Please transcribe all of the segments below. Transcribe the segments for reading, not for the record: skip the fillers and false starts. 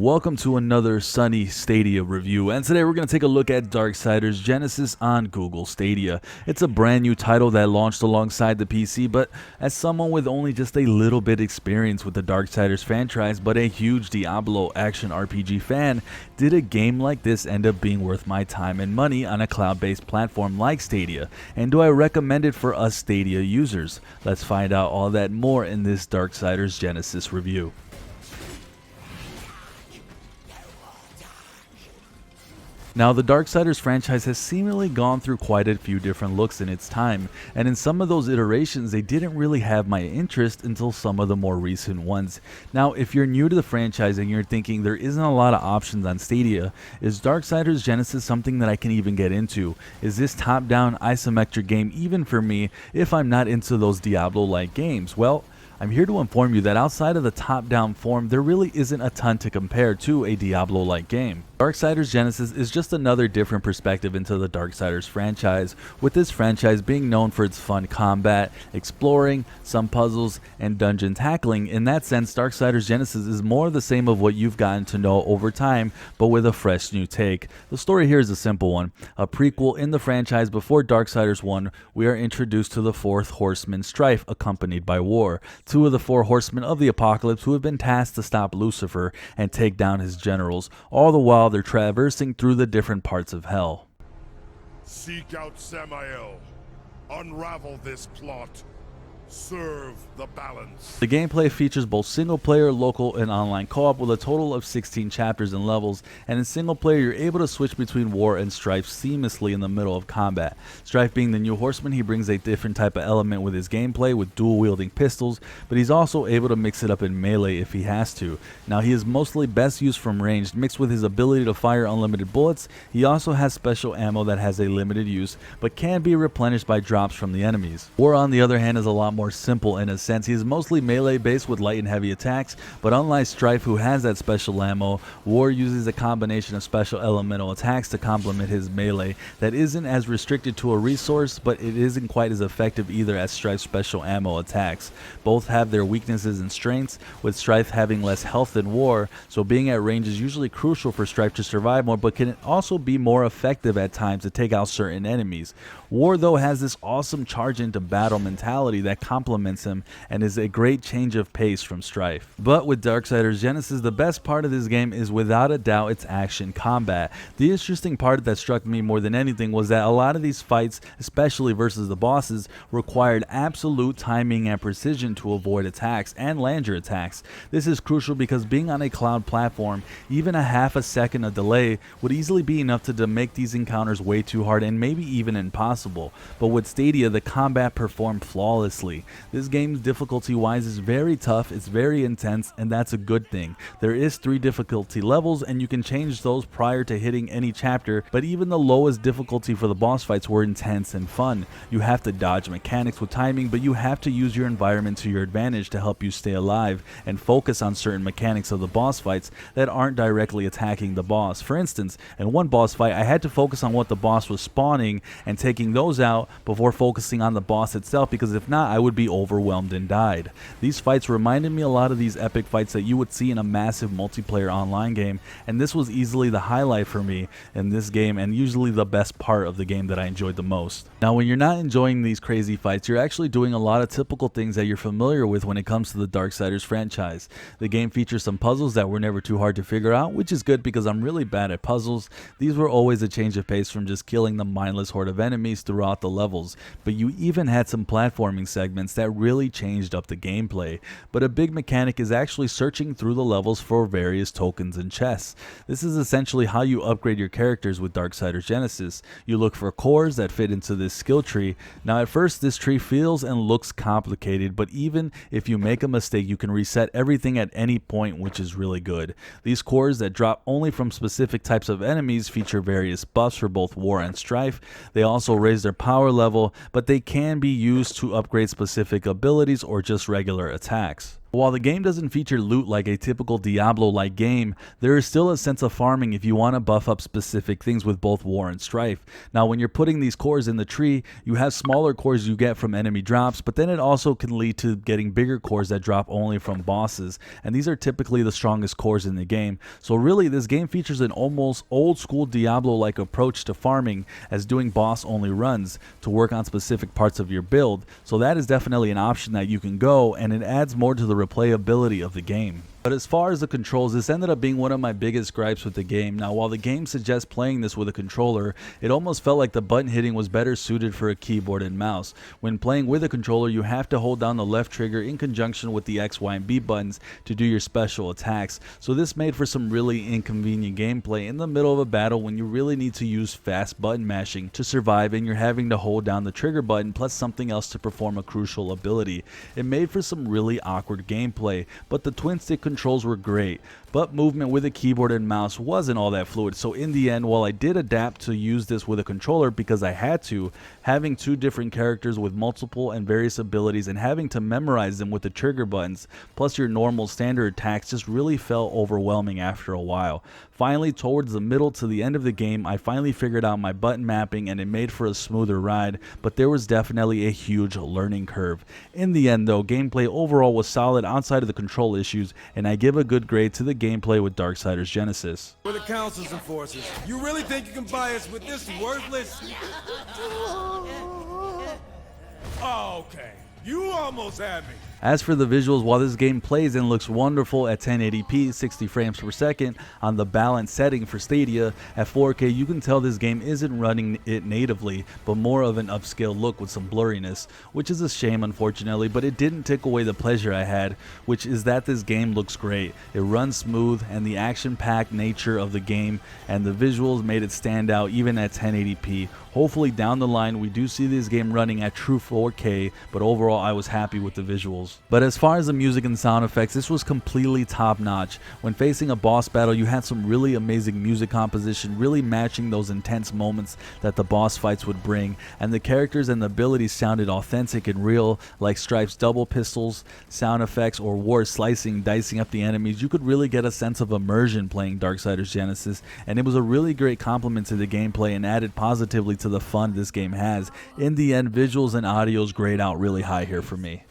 welcome to another sunny Stadia review, and today we're going to take a look at Darksiders Genesis on Google Stadia. It's a brand new title that launched alongside the PC, but as someone with only just a little bit experience with the Darksiders franchise but a huge Diablo action RPG fan, did a game like this end up being worth my time and money on a cloud-based platform like Stadia? And do I recommend it for us Stadia users? Let's find out all that more in this Darksiders Genesis review. Now, the Darksiders franchise has seemingly gone through quite a few different looks in its time, and in some of those iterations they didn't really have my interest until some of the more recent ones. Now, if you're new to the franchise and you're thinking there isn't a lot of options on Stadia, is Darksiders Genesis something that I can even get into? Is this top-down isometric game even for me if I'm not into those Diablo-like games? Well, I'm here to inform you that outside of the top-down form, there really isn't a ton to compare to a Diablo-like game. Darksiders Genesis is just another different perspective into the Darksiders franchise, with this franchise being known for its fun combat, exploring, some puzzles, and dungeon tackling. In that sense, Darksiders Genesis is more the same of what you've gotten to know over time, but with a fresh new take. The story here is a simple one. A prequel in the franchise before Darksiders 1, we are introduced to the fourth horseman Strife, accompanied by War, two of the four horsemen of the apocalypse who have been tasked to stop Lucifer and take down his generals, all the while they're traversing through the different parts of hell. Seek out Samael. Unravel this plot. Serve the balance. The gameplay features both single player, local, and online co-op with a total of 16 chapters and levels, and in single player you're able to switch between War and Strife seamlessly in the middle of combat. Strife being the new horseman, he brings a different type of element with his gameplay with dual wielding pistols, but he's also able to mix it up in melee if he has to. Now, he is mostly best used from range, mixed with his ability to fire unlimited bullets. He also has special ammo that has a limited use but can be replenished by drops from the enemies. War, on the other hand, is a lot more simple in a sense. He is mostly melee based with light and heavy attacks, but unlike Strife, who has that special ammo, War uses a combination of special elemental attacks to complement his melee that isn't as restricted to a resource, but it isn't quite as effective either as Strife's special ammo attacks. Both have their weaknesses and strengths, with Strife having less health than War, so being at range is usually crucial for Strife to survive more, but can also be more effective at times to take out certain enemies. War, though, has this awesome charge into battle mentality that complements him and is a great change of pace from Strife. But with Darksiders Genesis, the best part of this game is without a doubt its action combat. The interesting part that struck me more than anything was that a lot of these fights, especially versus the bosses, required absolute timing and precision to avoid attacks and land your attacks. This is crucial because being on a cloud platform, even a half a second of delay would easily be enough to make these encounters way too hard and maybe even impossible. But with Stadia, the combat performed flawlessly. This game's difficulty wise is very tough, it's very intense, and that's a good thing. There is 3 difficulty levels and you can change those prior to hitting any chapter, but even the lowest difficulty for the boss fights were intense and fun. You have to dodge mechanics with timing, but you have to use your environment to your advantage to help you stay alive and focus on certain mechanics of the boss fights that aren't directly attacking the boss. For instance, in one boss fight I had to focus on what the boss was spawning and taking those out before focusing on the boss itself, because if not I would be overwhelmed and died. These fights reminded me a lot of these epic fights that you would see in a massive multiplayer online game, and this was easily the highlight for me in this game and usually the best part of the game that I enjoyed the most. Now, when you're not enjoying these crazy fights, you're actually doing a lot of typical things that you're familiar with when it comes to the Darksiders franchise. The game features some puzzles that were never too hard to figure out, which is good because I'm really bad at puzzles. These were always a change of pace from just killing the mindless horde of enemies throughout the levels, but you even had some platforming segments that really changed up the gameplay. But a big mechanic is actually searching through the levels for various tokens and chests. This is essentially how you upgrade your characters with Darksiders Genesis. You look for cores that fit into this skill tree. Now, at first this tree feels and looks complicated, but even if you make a mistake you can reset everything at any point, which is really good. These cores that drop only from specific types of enemies feature various buffs for both War and Strife. They also raise their power level, but they can be used to upgrade specific abilities or just regular attacks. While the game doesn't feature loot like a typical Diablo-like game, there is still a sense of farming if you want to buff up specific things with both War and Strife. Now when you're putting these cores in the tree, you have smaller cores you get from enemy drops, but then it also can lead to getting bigger cores that drop only from bosses, and these are typically the strongest cores in the game. So really this game features an almost old school Diablo-like approach to farming, as doing boss only runs to work on specific parts of your build. So that is definitely an option that you can go, and it adds more to the replayability of the game. But as far as the controls, this ended up being one of my biggest gripes with the game. Now while the game suggests playing this with a controller, it almost felt like the button hitting was better suited for a keyboard and mouse. When playing with a controller, you have to hold down the left trigger in conjunction with the X, Y, and B buttons to do your special attacks. So this made for some really inconvenient gameplay in the middle of a battle when you really need to use fast button mashing to survive and you're having to hold down the trigger button plus something else to perform a crucial ability. It made for some really awkward gameplay, but the twin stick controls were great, but movement with a keyboard and mouse wasn't all that fluid. So in the end, while I did adapt to use this with a controller because I had to, having two different characters with multiple and various abilities and having to memorize them with the trigger buttons plus your normal standard attacks just really felt overwhelming after a while. Finally, towards the middle to the end of the game, I finally figured out my button mapping and it made for a smoother ride, but there was definitely a huge learning curve. In the end though, gameplay overall was solid outside of the control issues, and I give a good grade to the gameplay with Darksiders Genesis. We're the councils and forces. You really think you can buy us with this worthless? Oh, okay. You almost had me. As for the visuals, while this game plays and looks wonderful at 1080p 60 frames per second on the balanced setting for Stadia, at 4K you can tell this game isn't running it natively, but more of an upscale look with some blurriness, which is a shame unfortunately, but it didn't take away the pleasure I had, which is that this game looks great. It runs smooth, and the action-packed nature of the game and the visuals made it stand out even at 1080p. Hopefully down the line we do see this game running at true 4K, but overall I was happy with the visuals. But as far as the music and sound effects, this was completely top notch. When facing a boss battle, you had some really amazing music composition, really matching those intense moments that the boss fights would bring, and the characters and the abilities sounded authentic and real, like Strife's double pistols, sound effects, or War slicing, dicing up the enemies. You could really get a sense of immersion playing Darksiders Genesis, and it was a really great compliment to the gameplay and added positively to the fun this game has. In the end, visuals and audios grade out really high here for me.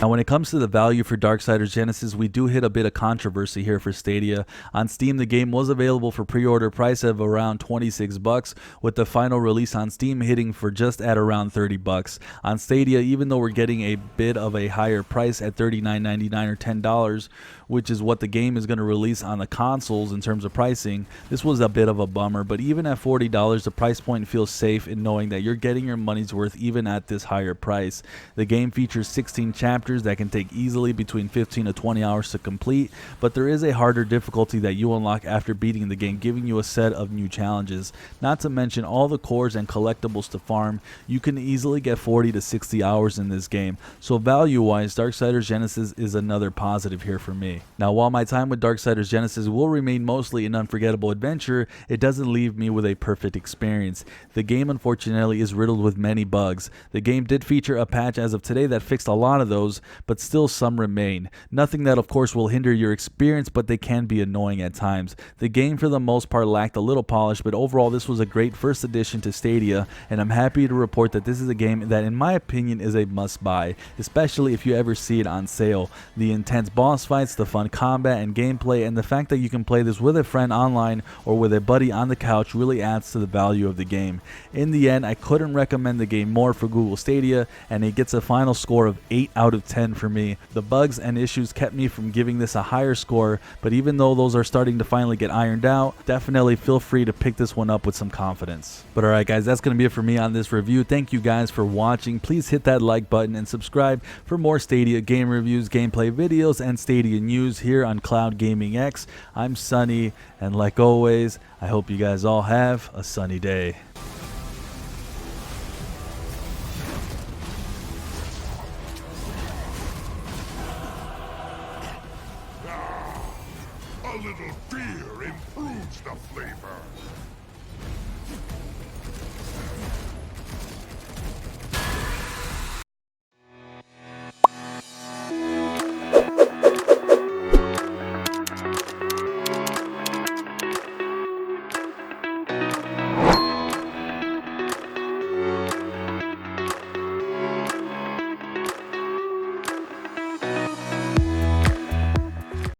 Now when it comes to the value for Darksiders Genesis, we do hit a bit of controversy here for Stadia. On Steam, the game was available for pre-order price of around $26, with the final release on Steam hitting for just at around $30. On Stadia, even though we're getting a bit of a higher price at $39.99 or $10, which is what the game is going to release on the consoles in terms of pricing, this was a bit of a bummer. But even at $40, the price point feels safe in knowing that you're getting your money's worth even at this higher price. The game features 16 chapters that can take easily between 15 to 20 hours to complete, but there is a harder difficulty that you unlock after beating the game, giving you a set of new challenges. Not to mention all the cores and collectibles to farm. You can easily get 40 to 60 hours in this game, so value-wise, Darksiders Genesis is another positive here for me. Now, while my time with Darksiders Genesis will remain mostly an unforgettable adventure, it doesn't leave me with a perfect experience. The game, unfortunately, is riddled with many bugs. The game did feature a patch as of today that fixed a lot of those, but still some remain. Nothing that, of course, will hinder your experience, but they can be annoying at times. The game, for the most part, lacked a little polish, but overall, this was a great first addition to Stadia, and I'm happy to report that this is a game that, in my opinion, is a must-buy, especially if you ever see it on sale. The intense boss fights, the fun combat and gameplay, and the fact that you can play this with a friend online or with a buddy on the couch really adds to the value of the game. In the end, I couldn't recommend the game more for Google Stadia, and it gets a final score of 8 out of 10 for me. The bugs and issues kept me from giving this a higher score, but even though those are starting to finally get ironed out, definitely feel free to pick this one up with some confidence. But alright guys, that's going to be it for me on this review. Thank you guys for watching. Please hit that like button and subscribe for more Stadia game reviews, gameplay videos, and Stadia news here on Cloud Gaming X. I'm Sunny, and like always, I hope you guys all have a sunny day. A little fear improves the flavor.